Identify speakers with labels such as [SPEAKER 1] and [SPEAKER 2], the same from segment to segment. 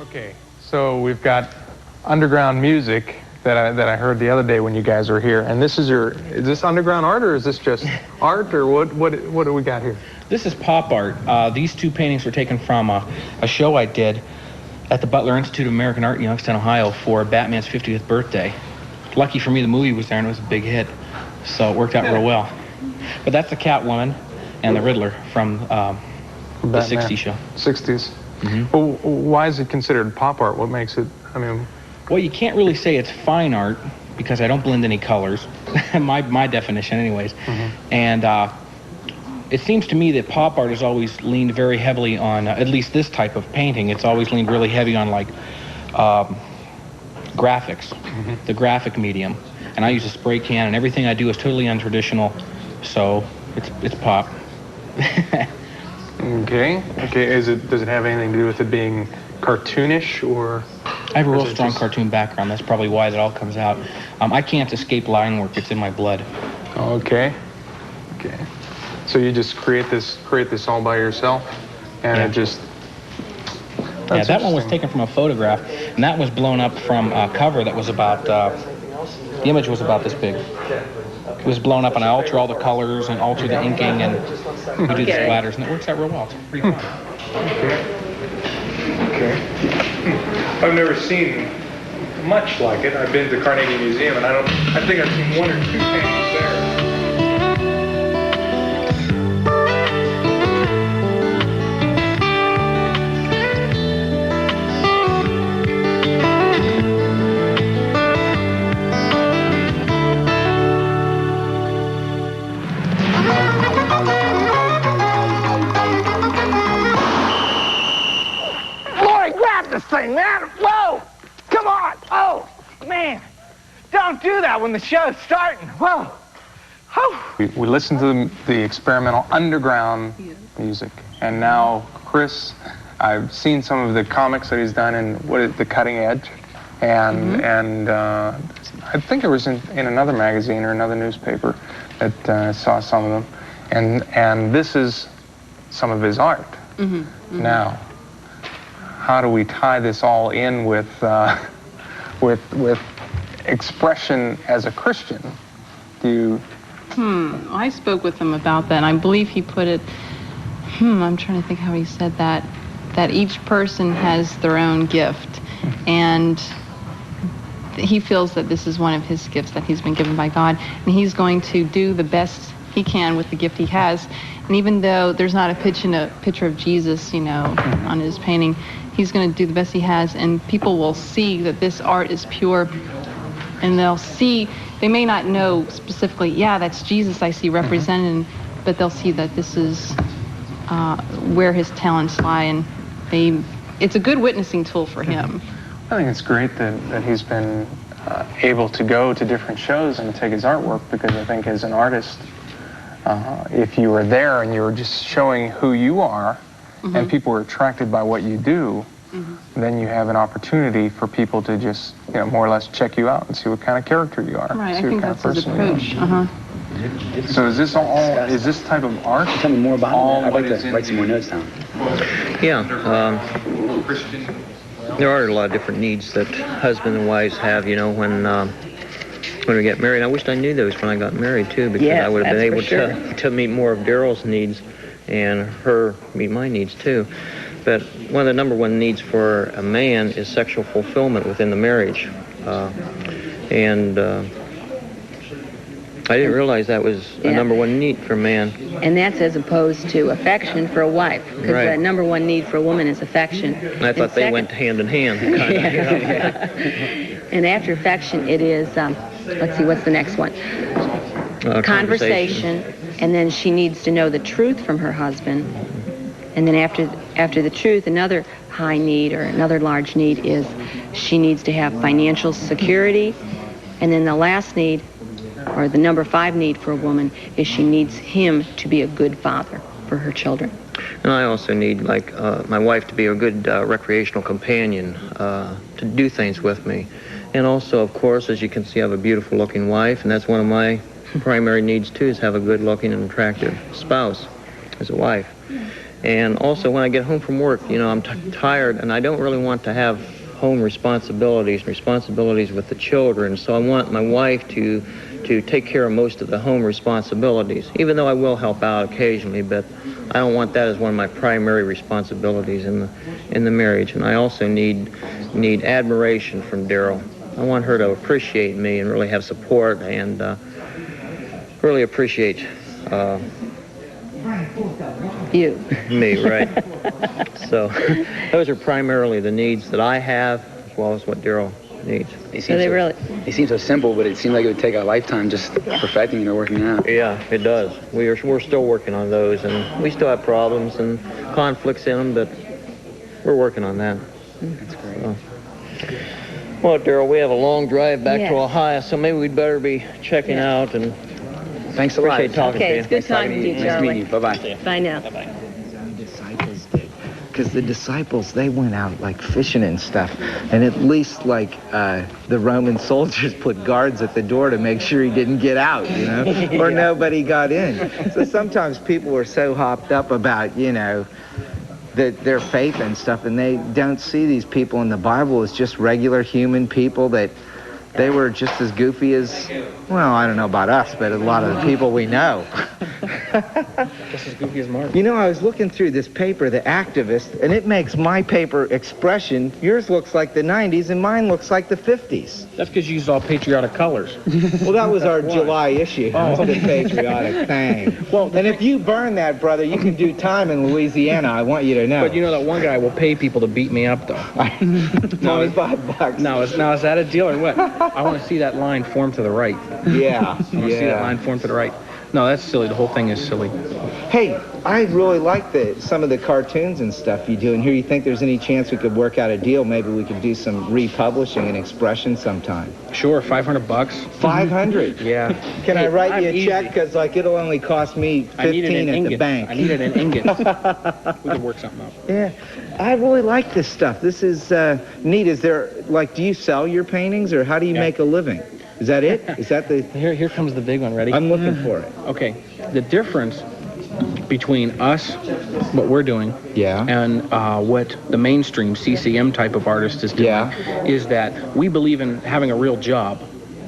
[SPEAKER 1] Okay, so we've got underground music that I heard the other day when you guys were here, and is this underground art, or is this just art, or what do we got here?
[SPEAKER 2] This is pop art. These two paintings were taken from a show I did at the Butler Institute of American Art in Youngstown, Ohio for Batman's 50th birthday. Lucky for me, the movie was there and it was a big hit, so it worked out real well. But that's the Catwoman and the Riddler from the 60s show.
[SPEAKER 1] 60s. Mm-hmm. Well, why is it considered pop art? What makes it,
[SPEAKER 2] Well, you can't really say it's fine art because I don't blend any colors. my definition anyways. Mm-hmm. And it seems to me that pop art has always leaned very heavily on, at least this type of painting, it's always leaned really heavy on like graphics, mm-hmm. the graphic medium. And I use a spray can, and everything I do is totally untraditional, so it's pop.
[SPEAKER 1] Okay. Does it have anything to do with it being cartoonish, or?
[SPEAKER 2] I have a real strong cartoon background. That's probably why that all comes out. I can't escape line work. It's in my blood.
[SPEAKER 1] Okay. So you just create this all by yourself, and it just.
[SPEAKER 2] Yeah, that one was taken from a photograph, and that was blown up from a cover that was about. The image was about this big. It was blown up, and I alter all the colors and alter the inking, and we do the splatters, and it works out real well. It's pretty fun.
[SPEAKER 1] Okay. I've never seen much like it. I've been to the Carnegie Museum, and I think I've seen one or two paintings there.
[SPEAKER 3] Thing, man. Whoa! Come on! Oh, man! Don't do that when the show's starting. Whoa! Oh.
[SPEAKER 1] We listened to the experimental underground music, and now Chris, I've seen some of the comics that he's done in the Cutting Edge, and I think it was in another magazine or another newspaper that saw some of them, and this is some of his art. Mm-hmm. Mm-hmm. Now, how do we tie this all in with expression as a Christian?
[SPEAKER 4] I spoke with him about that, and I believe he put it, I'm trying to think how he said that each person has their own gift, and he feels that this is one of his gifts that he's been given by God, and he's going to do the best he can with the gift he has. And even though there's not a picture of Jesus, on his painting, he's going to do the best he has, and people will see that this art is pure, and they may not know specifically, that's Jesus I see represented, but they'll see that this is where his talents lie, and it's a good witnessing tool for him.
[SPEAKER 1] I think it's great that he's been able to go to different shows and take his artwork, because I think as an artist, if you were there and you were just showing who you are, mm-hmm. and people were attracted by what you do, mm-hmm. then you have an opportunity for people to just, more or less check you out and see what kind of character you are.
[SPEAKER 4] Right, I think that's his approach.
[SPEAKER 1] So is this type of art?
[SPEAKER 5] Tell me more about it. I'd like to write some more notes down.
[SPEAKER 6] Yeah, there are a lot of different needs that husband and wives have, when we get married. I wished I knew those when I got married, too, because I would have been able to meet more of Daryl's needs and her meet my needs, too. But one of the number one needs for a man is sexual fulfillment within the marriage. I didn't realize that was a number one need for a man.
[SPEAKER 7] And that's as opposed to affection for a wife, because the number one need for a woman is affection.
[SPEAKER 6] And I thought they went hand in hand.
[SPEAKER 7] And after affection, it is, let's see, what's the next one? Conversation. And then she needs to know the truth from her husband. And then after the truth, another high need or another large need is she needs to have financial security. And then the last need, or the number 5 need for a woman, is she needs him to be a good father for her children.
[SPEAKER 6] And I also need, my wife to be a good recreational companion, to do things with me. And also, of course, as you can see, I have a beautiful-looking wife, and that's one of my primary needs, too, is have a good-looking and attractive spouse as a wife. And also, when I get home from work, you know, I'm tired, and I don't really want to have home responsibilities with the children. So I want my wife to take care of most of the home responsibilities, even though I will help out occasionally, but I don't want that as one of my primary responsibilities in the marriage. And I also need admiration from Daryl. I want her to appreciate me and really have support and really appreciate
[SPEAKER 7] you.
[SPEAKER 6] Me, right. So those are primarily the needs that I have, as well as what Daryl needs.
[SPEAKER 5] They seem so simple, but it seems like it would take a lifetime just perfecting it or working out.
[SPEAKER 6] Yeah, it does. We're still working on those, and we still have problems and conflicts in them, but we're working on that.
[SPEAKER 5] That's great.
[SPEAKER 6] So. Well, Daryl, we have a long drive back to Ohio, so maybe we'd better be checking out. And
[SPEAKER 5] thanks a lot.
[SPEAKER 6] Appreciate talking to you.
[SPEAKER 7] Okay, it's good talking to you, Charlie.
[SPEAKER 5] Nice meeting you. Bye-bye.
[SPEAKER 7] Bye now.
[SPEAKER 6] Bye-bye.
[SPEAKER 3] Disciples did, because the disciples, they went out like fishing and stuff, and at least like the Roman soldiers put guards at the door to make sure he didn't get out, you know, or nobody got in. So sometimes people are so hopped up about, you know, their faith and stuff, and they don't see these people in the Bible as just regular human people, that they were just as goofy as, well, I don't know about us, but a lot of the people we know.
[SPEAKER 2] Just as goofy as Marc.
[SPEAKER 3] You know, I was looking through this paper, The Activist, and it makes my paper Expression. Yours looks like the 90s, and mine looks like the 50s.
[SPEAKER 2] That's because you used all patriotic colors.
[SPEAKER 3] Well, that was our July issue.
[SPEAKER 2] Oh.
[SPEAKER 3] That's the patriotic thing.
[SPEAKER 2] Well,
[SPEAKER 3] And if you burn that, brother, you can do time in Louisiana. I want you to know.
[SPEAKER 2] But you know that one guy will pay people to beat me up, though.
[SPEAKER 3] $25.
[SPEAKER 2] Now is that a deal or what? I want to see that line form to the right.
[SPEAKER 3] Yeah.
[SPEAKER 2] I want to see that line form to the right. No, that's silly. The whole thing is silly.
[SPEAKER 3] Hey, I really like some of the cartoons and stuff you do in here. You think there's any chance we could work out a deal? Maybe we could do some republishing and Expression sometime.
[SPEAKER 2] Sure, $500.
[SPEAKER 3] 500.
[SPEAKER 2] Yeah.
[SPEAKER 3] Can I write you a
[SPEAKER 2] easy.
[SPEAKER 3] check? Because like it'll only cost me 15 at the bank.
[SPEAKER 2] I need it in ingots. We could work something out.
[SPEAKER 3] Yeah, I really like this stuff. This is neat. Is there, like, do you sell your paintings, or how do you make a living? Is that it? Is that the...
[SPEAKER 2] Here comes the big one. Ready?
[SPEAKER 3] I'm looking for it.
[SPEAKER 2] Okay. The difference between us, what we're doing, and what the mainstream CCM type of artist is doing, is that we believe in having a real job.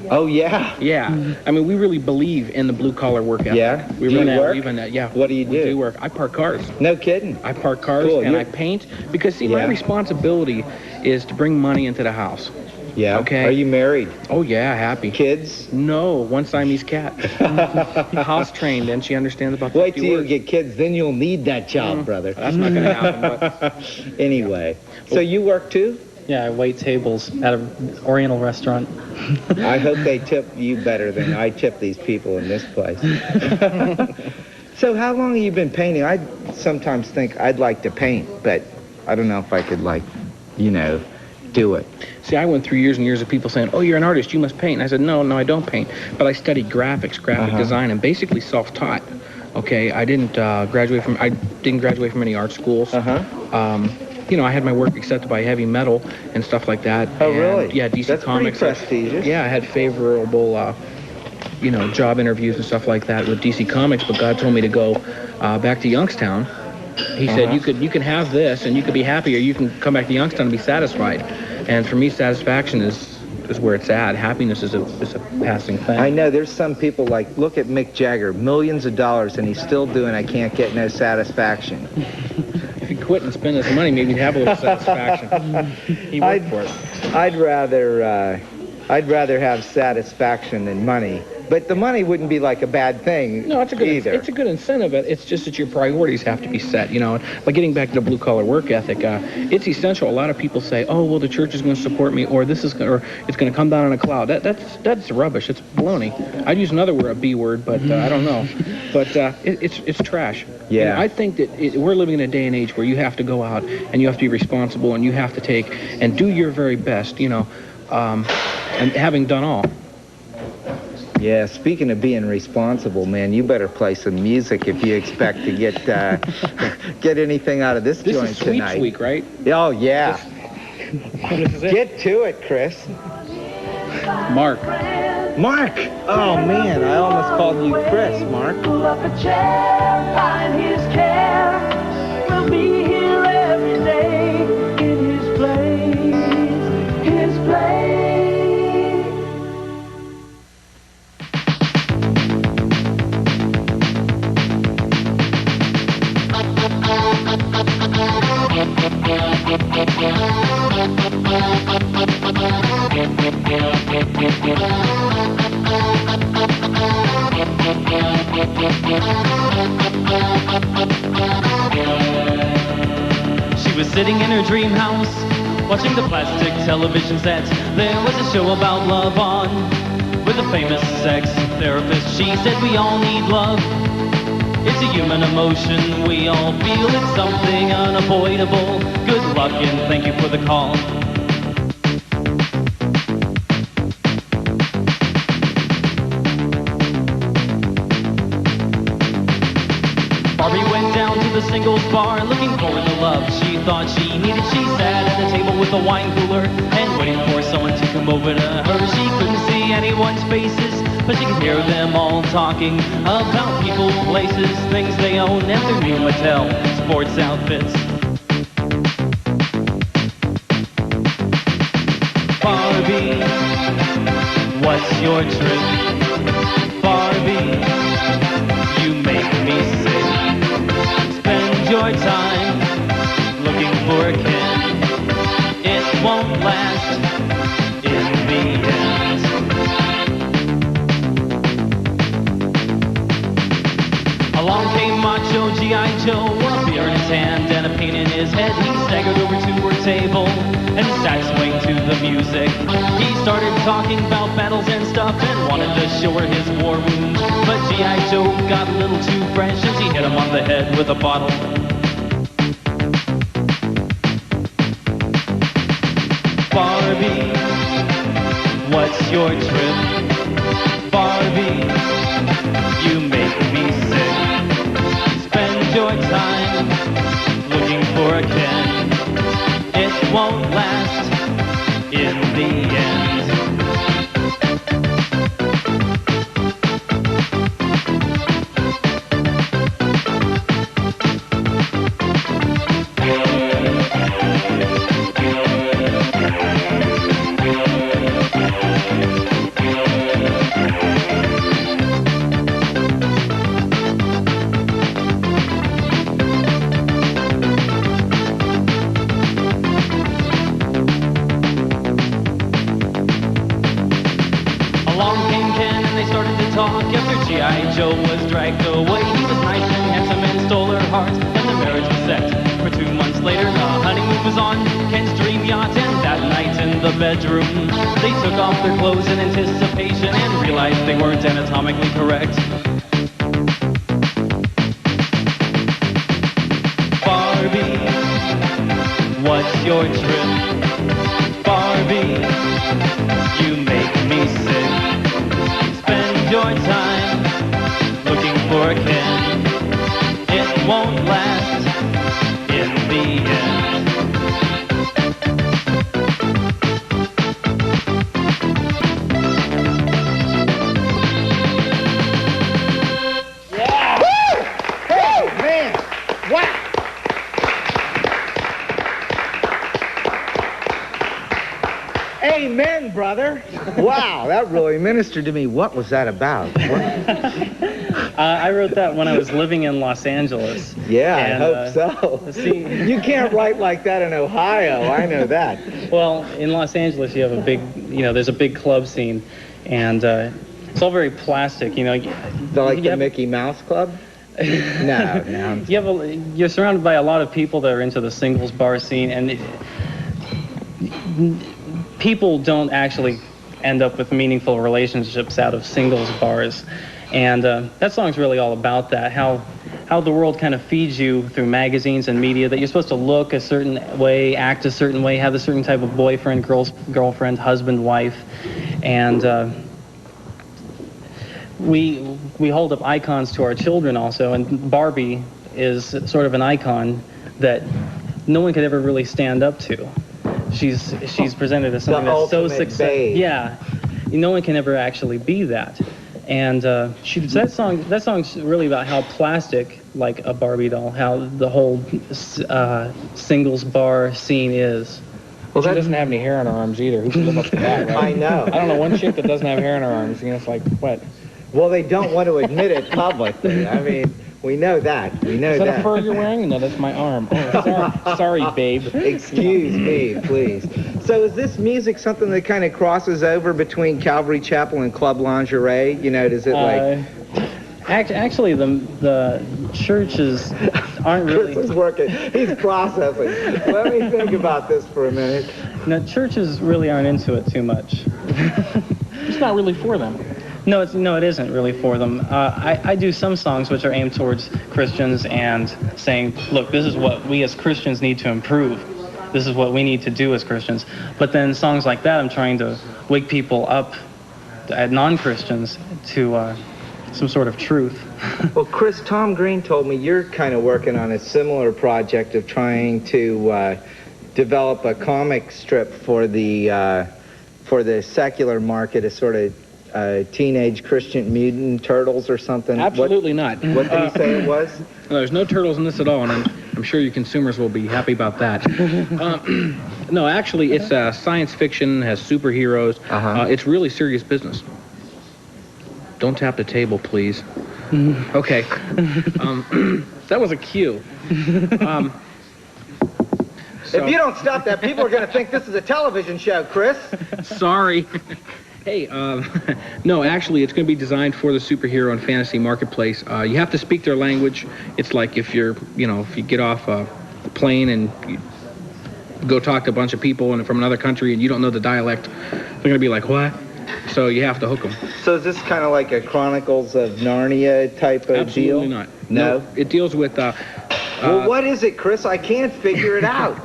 [SPEAKER 3] Oh, yeah?
[SPEAKER 2] Yeah. I mean, we really believe in the blue-collar work ethic.
[SPEAKER 3] Yeah?
[SPEAKER 2] We
[SPEAKER 3] Do you
[SPEAKER 2] really
[SPEAKER 3] work?
[SPEAKER 2] believe in that. Yeah.
[SPEAKER 3] What do you do?
[SPEAKER 2] We do work. I park cars.
[SPEAKER 3] No kidding.
[SPEAKER 2] I park cars,
[SPEAKER 3] Cool.
[SPEAKER 2] and I paint, because, see, my responsibility is to bring money into the house.
[SPEAKER 3] Yeah.
[SPEAKER 2] Okay.
[SPEAKER 3] Are you married?
[SPEAKER 2] Oh, yeah, happy.
[SPEAKER 3] Kids?
[SPEAKER 2] No, one Siamese cat. House trained, and she understands about 50
[SPEAKER 3] Wait till you
[SPEAKER 2] words.
[SPEAKER 3] get kids, then you'll need that job, brother.
[SPEAKER 2] That's not going to happen, but...
[SPEAKER 3] Anyway, so you work too?
[SPEAKER 8] Yeah, I wait tables at an Oriental restaurant.
[SPEAKER 3] I hope they tip you better than I tip these people in this place. So how long have you been painting? I sometimes think I'd like to paint, but I don't know if I could, like, you know, do it.
[SPEAKER 2] See, I went through years and years of people saying, oh, you're an artist, you must paint. And I said, no, I don't paint. But I studied graphic design, and basically self-taught. Okay, I didn't graduate from any art schools. You know, I had my work accepted by Heavy Metal and stuff like that.
[SPEAKER 3] Oh,
[SPEAKER 2] and,
[SPEAKER 3] really?
[SPEAKER 2] Yeah, DC
[SPEAKER 3] That's
[SPEAKER 2] Comics.
[SPEAKER 3] pretty prestigious.
[SPEAKER 2] Yeah, I had favorable, you know, job interviews and stuff like that with DC Comics, but God told me to go back to Youngstown. He said, you can have this, and you could be happy, or you can come back to Youngstown and be satisfied. And for me, satisfaction is where it's at. Happiness is a passing thing.
[SPEAKER 3] I know, there's some people like, look at Mick Jagger, millions of dollars, and he's still doing I can't get no satisfaction.
[SPEAKER 2] If he quit and spend his money, maybe he'd have a little satisfaction. He worked for it.
[SPEAKER 3] I'd rather have satisfaction than money. But the money wouldn't be like a bad thing.
[SPEAKER 2] No, it's a good
[SPEAKER 3] either.
[SPEAKER 2] It's a good incentive. It's just that your priorities have to be set. You know, like getting back to the blue-collar work ethic, it's essential. A lot of people say, "Oh, well, the church is going to support me, or this is, or it's going to come down in a cloud." That's rubbish. It's baloney. I'd use another word, a B word, but I don't know. But it's trash.
[SPEAKER 3] Yeah.
[SPEAKER 2] And I think that we're living in a day and age where you have to go out and you have to be responsible and you have to take and do your very best. You know, and having done all.
[SPEAKER 3] Yeah, speaking of being responsible, man, you better play some music if you expect to get get anything out of this joint
[SPEAKER 2] is
[SPEAKER 3] tonight.
[SPEAKER 2] Sweeps Week, right?
[SPEAKER 3] Oh, yeah.
[SPEAKER 2] This is it.
[SPEAKER 3] Get to it, Chris.
[SPEAKER 2] Marc.
[SPEAKER 3] Marc! Oh, man, I almost called you Chris, Marc.
[SPEAKER 9] She was sitting in her dream house, watching the plastic television set. There was a show about love on, with a famous sex therapist. She said we all need love. It's a human emotion we all feel. It's something unavoidable. Good luck and thank you for the call. Barbie went down to the singles bar looking for the love she thought she needed. She sat at a table with a wine cooler and waiting for someone to come over to her. She couldn't see anyone's faces, but she could hear them all talking about people, places, things they own, and their new Mattel sports outfits. Barbie, what's your trick? Barbie, you make me sick. Spend your time looking for a Ken. It won't last in the end. Along came Macho G.I. Joe, a beer in his hand and a pain in his head. He staggered over to her table and sat swaying to the music. He started talking about battles and stuff and wanted to show her his war wounds. But G.I. Joe got a little too fresh and she hit him on the head with a bottle. Barbie, what's your trip? Barbie, you make me sick. Spend your time looking for a Ken. It won't last in the end. After G.I. Joe was dragged away, he was nice and handsome and stole her heart, and the marriage was set. For 2 months later, the honeymoon was on Ken's dream yacht, and that night in the bedroom, they took off their clothes in anticipation and realized they weren't anatomically correct. Barbie, what's your trip? Barbie, you make me sick. Spend your time looking for a Ken. It won't last in the end.
[SPEAKER 3] Yeah! Woo! Hey, man! Wow! Amen, brother. Wow, that really ministered to me. What was that about?
[SPEAKER 8] I wrote that when I was living in Los Angeles.
[SPEAKER 3] Yeah,
[SPEAKER 8] And,
[SPEAKER 3] I hope so.
[SPEAKER 8] see-
[SPEAKER 3] You can't write like that in Ohio. I know that.
[SPEAKER 8] Well, in Los Angeles, you have a big, there's a big club scene, and it's all very plastic,
[SPEAKER 3] Like the Mickey Mouse Club? No.
[SPEAKER 8] You're surrounded by a lot of people that are into the singles bar scene, and people don't actually end up with meaningful relationships out of singles bars. And that song's really all about that, how the world kind of feeds you through magazines and media that you're supposed to look a certain way, act a certain way, have a certain type of boyfriend, girlfriend, husband, wife. And we hold up icons to our children also, and Barbie is sort of an icon that no one could ever really stand up to. She's presented as something that's so successful. Yeah, no one can ever actually be that. And so that song's really about how plastic, like a Barbie doll, how the whole singles bar scene is.
[SPEAKER 2] Well, she doesn't have any hair on her arms either. Who can live up to that, right?
[SPEAKER 3] I know.
[SPEAKER 2] I don't know one chick that doesn't have hair on her arms. It's like, what?
[SPEAKER 3] Well, they don't want to admit it publicly. I mean, We know that. We know
[SPEAKER 2] Is that
[SPEAKER 3] that.
[SPEAKER 2] a fur you're wearing? No, that's my arm. Oh, sorry, babe.
[SPEAKER 3] Excuse me, please. So is this music something that kind of crosses over between Calvary Chapel and Club Lingerie? You know, does it like...
[SPEAKER 8] Actually, the churches aren't really...
[SPEAKER 3] Chris is working. He's processing. Let me think about this for a minute.
[SPEAKER 8] No, churches really aren't into it too much.
[SPEAKER 2] It's not really for them.
[SPEAKER 8] No, it isn't really for them. I do some songs which are aimed towards Christians and saying, look, this is what we as Christians need to improve. This is what we need to do as Christians. But then songs like that, I'm trying to wake people up, non-Christians, to some sort of truth.
[SPEAKER 3] Well, Chris, Tom Green told me you're kind of working on a similar project of trying to develop a comic strip for the secular market, a sort of Teenage Christian Mutant Turtles or something.
[SPEAKER 2] Absolutely not.
[SPEAKER 3] What did he say it was?
[SPEAKER 2] No, there's no turtles in this at all, and I'm sure your consumers will be happy about that. No, actually, it's science fiction, has superheroes. It's really serious business. Don't tap the table, please. Okay. That was a cue.
[SPEAKER 3] If you don't stop that, people are going to think this is a television show, Chris.
[SPEAKER 2] Sorry. Hey, no, actually, it's going to be designed for the superhero and fantasy marketplace. You have to speak their language. It's like if you get off a plane and you go talk to a bunch of people and from another country and you don't know the dialect, they're going to be like, what? So you have to hook them.
[SPEAKER 3] So is this kind of like a Chronicles of Narnia type of deal?
[SPEAKER 2] Absolutely not.
[SPEAKER 3] No?
[SPEAKER 2] It deals with...
[SPEAKER 3] well, what is it, Chris? I can't figure it out.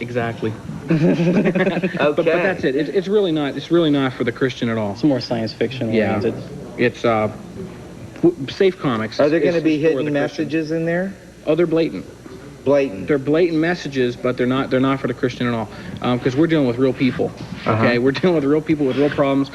[SPEAKER 2] Exactly.
[SPEAKER 3] Okay.
[SPEAKER 2] But that's it. It's really not. It's really not for the Christian at all.
[SPEAKER 8] It's more science fiction
[SPEAKER 2] oriented. Yeah. It's safe comics.
[SPEAKER 3] Are there going to be hidden messages in there?
[SPEAKER 2] Oh, they're blatant.
[SPEAKER 3] Blatant.
[SPEAKER 2] They're blatant messages, but they're not for the Christian at all. Because we're dealing with real people. Okay, we're dealing with real people with real problems.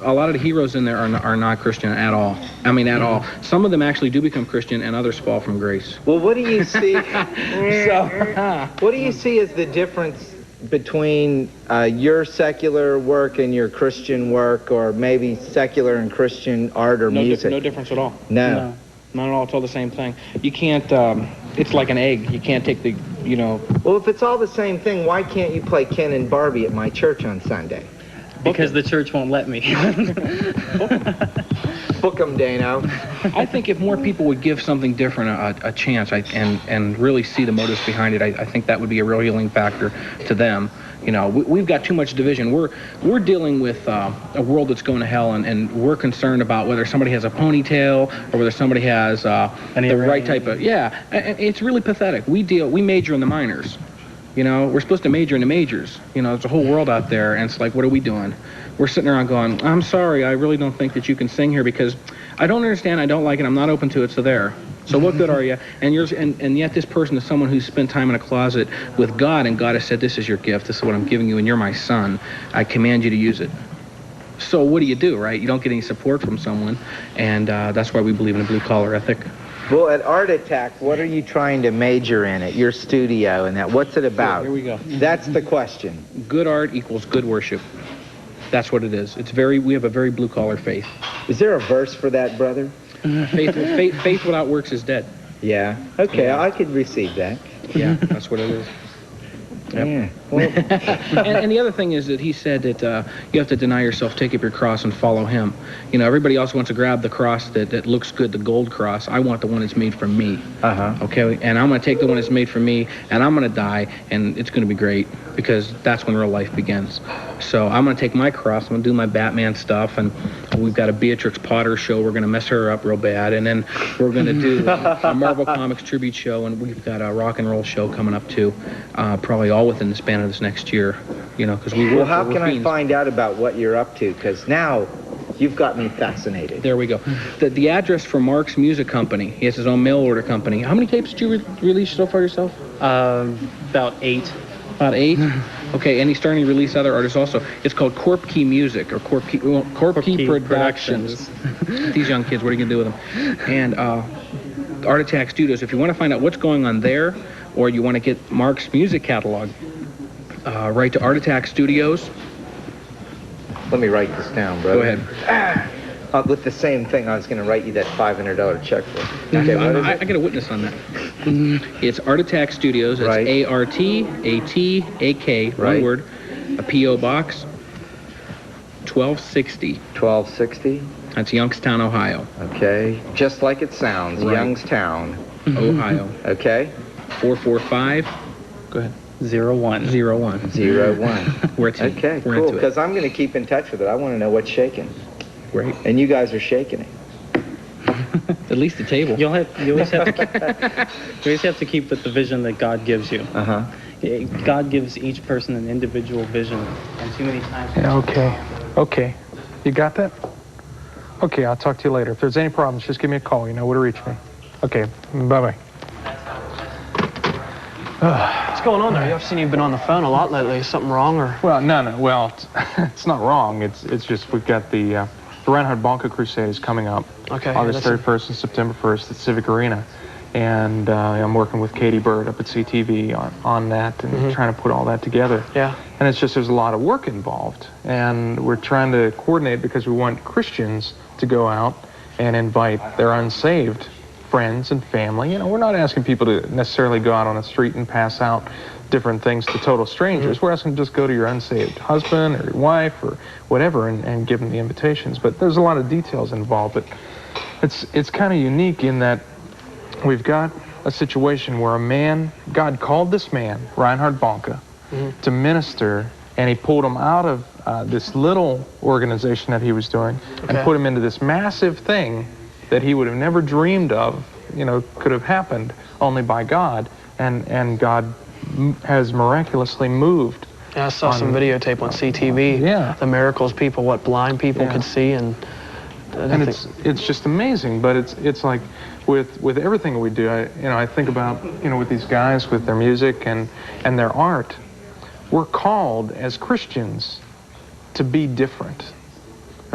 [SPEAKER 2] A lot of the heroes in there are not Christian at all. I mean, at all. Some of them actually do become Christian, and others fall from grace.
[SPEAKER 3] Well, what do you see? What do you see as the difference between your secular work and your Christian work, or maybe secular and Christian art or music?
[SPEAKER 2] No difference at all.
[SPEAKER 3] No.
[SPEAKER 2] Not at all. It's all the same thing. You can't, it's like an egg. You can't take the,
[SPEAKER 3] Well, if it's all the same thing, why can't you play Ken and Barbie at my church on Sunday?
[SPEAKER 8] Because the church won't let me.
[SPEAKER 3] Book them, Dano.
[SPEAKER 2] I think if more people would give something different a chance and really see the motives behind it, I think that would be a real healing factor to them. We've got too much division. We're dealing with a world that's going to hell, and we're concerned about whether somebody has a ponytail or whether somebody has the right type of... Yeah, it's really pathetic. We major in the minors. We're supposed to major in the majors. There's a whole world out there, and it's like, what are we doing? We're sitting around going, I'm sorry, I really don't think that you can sing here because I don't understand, I don't like it, I'm not open to it, so there. So what good are you? And yet this person is someone who's spent time in a closet with God, and God has said, this is your gift, this is what I'm giving you, and you're my son. I command you to use it. So what do you do, right? You don't get any support from someone, and that's why we believe in a blue-collar ethic.
[SPEAKER 3] Well, at Art Attack, what are you trying to major in at your studio and that? What's it about?
[SPEAKER 2] Here we go.
[SPEAKER 3] That's the question.
[SPEAKER 2] Good art equals good worship. That's what it is. We have a very blue-collar faith.
[SPEAKER 3] Is there a verse for that, brother?
[SPEAKER 2] Faith without works is dead.
[SPEAKER 3] Yeah. Okay, yeah. I could receive that.
[SPEAKER 2] Yeah, that's what it is. Yep.
[SPEAKER 3] Yeah. Well,
[SPEAKER 2] and the other thing is that he said that you have to deny yourself, take up your cross, and follow him. Everybody else wants to grab the cross that looks good, the gold cross. I want the one that's made for me. Okay, and I'm going to take the one that's made for me, and I'm going to die, and it's going to be great because that's when real life begins. So I'm going to take my cross, I'm going to do my Batman stuff, and we've got a Beatrix Potter show. We're going to mess her up real bad, and then we're going to do a Marvel Comics tribute show, and we've got a rock and roll show coming up too, probably all within the span of this next year, because we work.
[SPEAKER 3] Well, how can I find out about what you're up to? Because now you've got me fascinated.
[SPEAKER 2] There we go. The address for Marc's music company. He has his own mail order company. How many tapes did you release so far yourself?
[SPEAKER 8] About 8.
[SPEAKER 2] About 8? Okay, and he's starting to release other artists also. It's called Corp Key Music, or Corp Key Productions. These young kids, what are you going to do with them? And Art Attack Studios, if you want to find out what's going on there, or you want to get Marc's music catalog, write to Art Attack Studios.
[SPEAKER 3] Let me write this down, brother.
[SPEAKER 2] Go ahead.
[SPEAKER 3] With the same thing, I was going to write you that $500 check for. Okay, what is it?
[SPEAKER 2] I got a witness on that. It's Art Attack Studios. It's
[SPEAKER 3] Right.
[SPEAKER 2] ARTATAK, one
[SPEAKER 3] Right.
[SPEAKER 2] word. A P.O. Box 1260.
[SPEAKER 3] 1260.
[SPEAKER 2] That's Youngstown, Ohio.
[SPEAKER 3] Okay, just like it sounds,
[SPEAKER 2] Right.
[SPEAKER 3] Youngstown.
[SPEAKER 2] Ohio.
[SPEAKER 3] Okay.
[SPEAKER 2] 445. Go ahead.
[SPEAKER 8] 01.
[SPEAKER 2] 01.
[SPEAKER 3] 01.
[SPEAKER 2] We're into
[SPEAKER 3] Okay,
[SPEAKER 2] we're
[SPEAKER 3] cool.
[SPEAKER 2] into it.
[SPEAKER 3] Because I'm going to keep in touch with it. I want to know what's shaking.
[SPEAKER 2] Great.
[SPEAKER 3] And you guys are shaking it.
[SPEAKER 2] At least the table.
[SPEAKER 8] You always have to keep with the vision that God gives you.
[SPEAKER 3] Uh-huh.
[SPEAKER 8] God gives each person an individual vision, and too many times.
[SPEAKER 1] Yeah, okay. You got that? Okay, I'll talk to you later. If there's any problems, just give me a call. You know where to reach me. Okay, bye-bye.
[SPEAKER 10] What's going on there? I've seen you've been on the phone a lot lately. Is something wrong, or?
[SPEAKER 1] Well, no. Well, it's not wrong. It's just we've got the Reinhard Bonnke Crusade is coming up.
[SPEAKER 10] Okay.
[SPEAKER 1] August 31st and September 1st at Civic Arena. And I'm working with Katie Bird up at CTV on that and trying to put all that together.
[SPEAKER 10] Yeah.
[SPEAKER 1] And it's just there's a lot of work involved. And we're trying to coordinate because we want Christians to go out and invite their unsaved friends and family. You know, we're not asking people to necessarily go out on the street and pass out different things to total strangers. We're asking them to just go to your unsaved husband or your wife or whatever and give them the invitations. But there's a lot of details involved. But it's kind of unique in that we've got a situation where God called this man, Reinhard Bonnke, to minister, and he pulled him out of this little organization that he was doing and put him into this massive thing that he would have never dreamed of, could have happened only by God, and God has miraculously moved.
[SPEAKER 10] Yeah, I saw some videotape on CTV.
[SPEAKER 1] Yeah.
[SPEAKER 10] The miracles what blind people could see, and
[SPEAKER 1] it's just amazing. But it's like with everything we do, I think about with these guys with their music and their art, we're called as Christians to be different.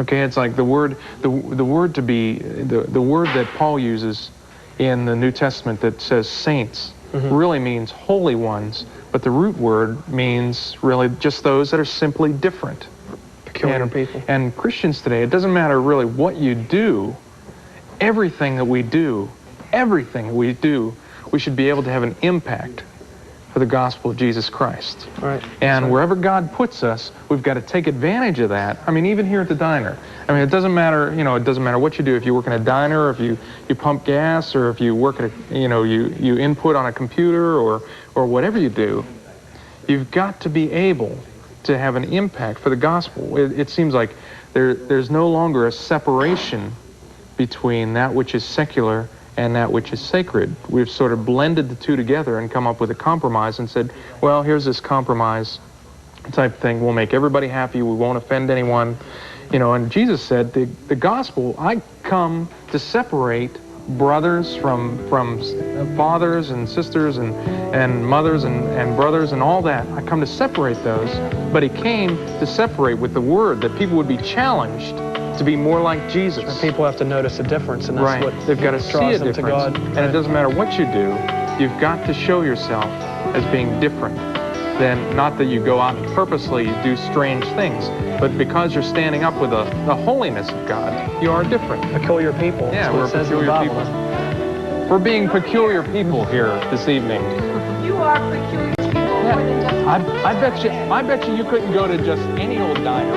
[SPEAKER 1] Okay, it's like the word that Paul uses in the New Testament that says saints really means holy ones, but the root word means really just those that are simply different.
[SPEAKER 10] Peculiar people.
[SPEAKER 1] And Christians today, it doesn't matter really what you do, everything that we do, we should be able to have an impact for the gospel of Jesus Christ.
[SPEAKER 10] Right.
[SPEAKER 1] And wherever God puts us, we've got to take advantage of that. I mean, even here at the diner. I mean, it doesn't matter, it doesn't matter what you do. If you work in a diner, or if you pump gas, or if you work at you input on a computer, or whatever you do, you've got to be able to have an impact for the gospel. It seems like there's no longer a separation between that which is secular and that which is sacred. We've sort of blended the two together and come up with a compromise and said, well, here's this compromise type thing. We'll make everybody happy. We won't offend anyone. And Jesus said, the gospel, I come to separate brothers from fathers and sisters and mothers and brothers and all that. I come to separate those. But he came to separate with the word, that people would be challenged to be more like Jesus.
[SPEAKER 10] Sure, people have to notice a difference, and that's what
[SPEAKER 1] they've got to see a difference.
[SPEAKER 10] To God.
[SPEAKER 1] And it doesn't matter what you do, you've got to show yourself as being different. Then, not that you go out and purposely do strange things, but because you're standing up with the holiness of God, you are different.
[SPEAKER 10] Peculiar people.
[SPEAKER 1] Yeah, we're peculiar people. We're being peculiar people here this evening.
[SPEAKER 11] You are peculiar people more than just...
[SPEAKER 1] I bet you couldn't go to just any old diner